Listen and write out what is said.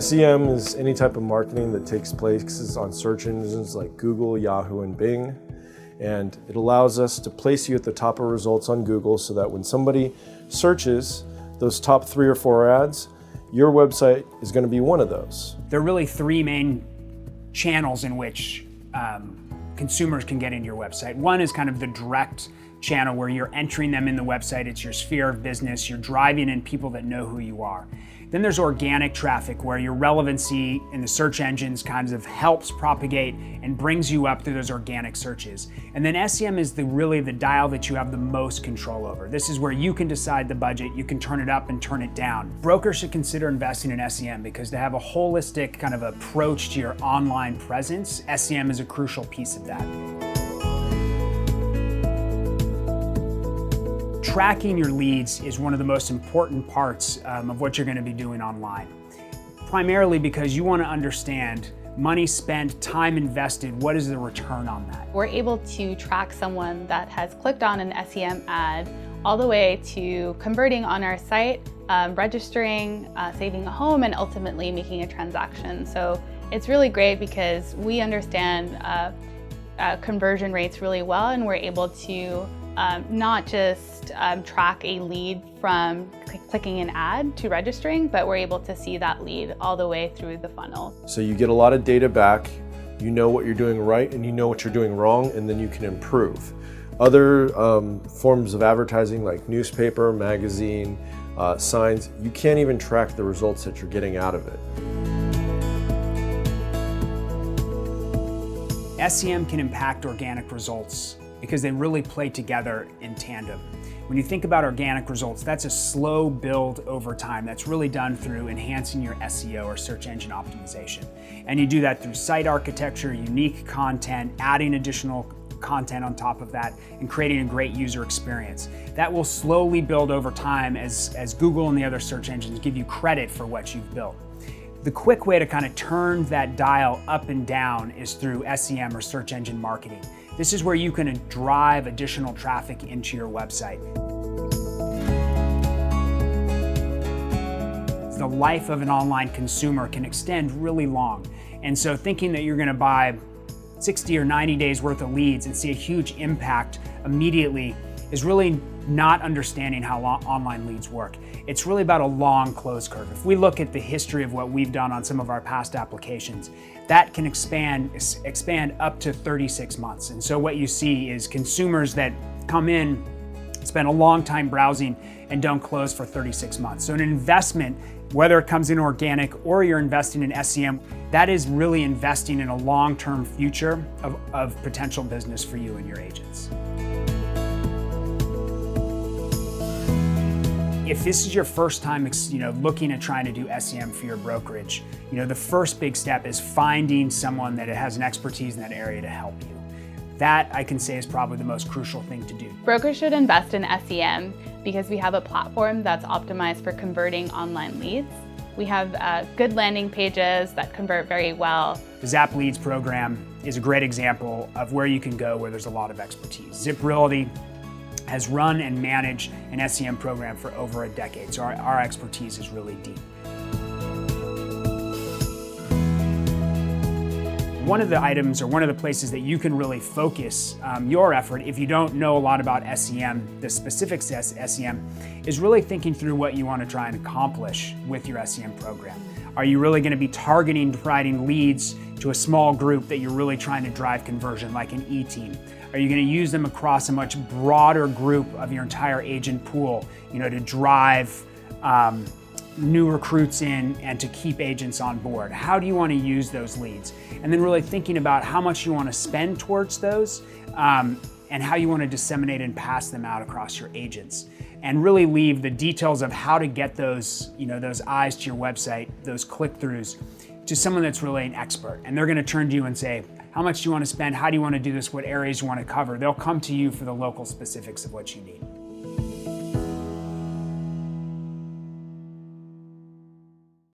SEM is any type of marketing that takes place on search engines like Google, Yahoo, and Bing. And it allows us to place you at the top of results on Google so that when somebody searches those top 3 or 4 ads, your website is going to be one of those. There are really 3 main channels in which consumers can get into your website. One is kind of the direct channel where you're entering them in the website. It's your sphere of business. You're driving in people that know who you are. Then there's organic traffic where your relevancy in the search engines kind of helps propagate and brings you up through those organic searches. And then SEM is really the dial that you have the most control over. This is where you can decide the budget. You can turn it up and turn it down. Brokers should consider investing in SEM because to have a holistic kind of approach to your online presence, SEM is a crucial piece of that. Tracking your leads is one of the most important parts of what you're going to be doing online. Primarily because you want to understand money spent, time invested, what is the return on that? We're able to track someone that has clicked on an SEM ad all the way to converting on our site, registering, saving a home, and ultimately making a transaction. So it's really great because we understand conversion rates really well, and we're able to not just track a lead from clicking an ad to registering, but we're able to see that lead all the way through the funnel. So you get a lot of data back, you know what you're doing right and you know what you're doing wrong, and then you can improve. Other forms of advertising like newspaper, magazine, signs, you can't even track the results that you're getting out of it. SEM can impact organic results because they really play together in tandem. When you think about organic results, that's a slow build over time that's really done through enhancing your SEO or search engine optimization. And you do that through site architecture, unique content, adding additional content on top of that, and creating a great user experience. That will slowly build over time as Google and the other search engines give you credit for what you've built. The quick way to kind of turn that dial up and down is through SEM or search engine marketing. This is where you can drive additional traffic into your website. The life of an online consumer can extend really long. And so thinking that you're going to buy 60 or 90 days worth of leads and see a huge impact immediately is really not understanding how online leads work. It's really about a long close curve. If we look at the history of what we've done on some of our past applications, that can expand up to 36 months. And so what you see is consumers that come in, spend a long time browsing, and don't close for 36 months. So an investment, whether it comes in organic or you're investing in SEM, that is really investing in a long-term future of potential business for you and your agents. If this is your first time, looking at trying to do SEM for your brokerage, the first big step is finding someone that has an expertise in that area to help you. That, I can say, is probably the most crucial thing to do. Brokers should invest in SEM because we have a platform that's optimized for converting online leads. We have good landing pages that convert very well. The ZAPLEADS program is a great example of where you can go where there's a lot of expertise. ZipRealty has run and managed an SEM program for over a decade, so our expertise is really deep. One of the items or one of the places that you can really focus your effort if you don't know a lot about SEM, the specifics of SEM, is really thinking through what you want to try and accomplish with your SEM program. Are you really going to be targeting providing leads to a small group that you're really trying to drive conversion, like an E-team? Are you going to use them across a much broader group of your entire agent pool, to drive new recruits in and to keep agents on board? How do you want to use those leads? And then really thinking about how much you want to spend towards those and how you want to disseminate and pass them out across your agents. And really leave the details of how to get those, those eyes to your website, those click-throughs, to someone that's really an expert. And they're going to turn to you and say, how much do you want to spend? How do you want to do this? What areas you want to cover? They'll come to you for the local specifics of what you need.